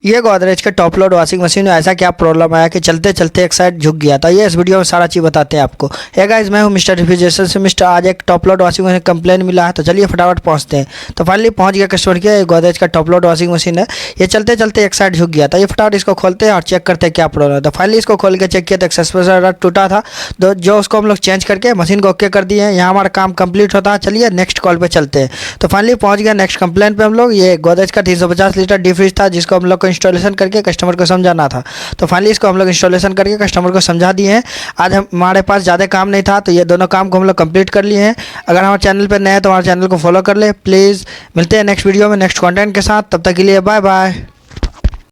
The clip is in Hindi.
ये गोदरेज का टॉप लोड वॉशिंग मशीन में ऐसा क्या प्रॉब्लम आया कि चलते चलते एक साइड झुक गया। तो ये इस वीडियो में सारा चीज़ बताते हैं आपको। हे गाइस, मैं हूं मिस्टर रेफ्रिजरेशन से। मिस्टर, आज एक top load washing machine complain मिला है, तो चलिए फटाफट पहुंचते हैं। तो फाइनली पहुंच गया कस्टमर के। गोदरेज का टॉप लोड वॉशिंग मशीन है, ये चलते चलते एक साइड झुक गया। तो ये फटाफट इसको खोलते हैं और चेक करते हैं क्या प्रॉब्लम है। तो फाइनली इसको खोल के चेक किया तो एक्सेसरीज टूटा था, तो जो उसको हम लोग चेंज करके मशीन को ओके कर दिए हैं। यहाँ हमारा काम कंप्लीट होता है। चलिए नेक्स्ट कॉल पे चलते हैं। तो फाइनली पहुंच गया नेक्स्ट कंप्लेंट पे हम लोग। ये गोदरेज का 350 लीटर डीप फ्रिज था, जिसको हम लोग को इंस्टॉलेशन करके कस्टमर को समझाना था। तो फाइनली इसको हम लोग इंस्टॉलेशन करके कस्टमर को समझा दिए हैं। आज हमारे पास ज़्यादा काम नहीं था, तो ये दोनों काम को हम लोग कंप्लीट कर लिए हैं। अगर हमारे चैनल पर नए हैं तो हमारे चैनल को फॉलो कर ले प्लीज़। मिलते हैं नेक्स्ट वीडियो में नेक्स्ट कंटेंट के साथ। तब तक के लिए बाय बाय।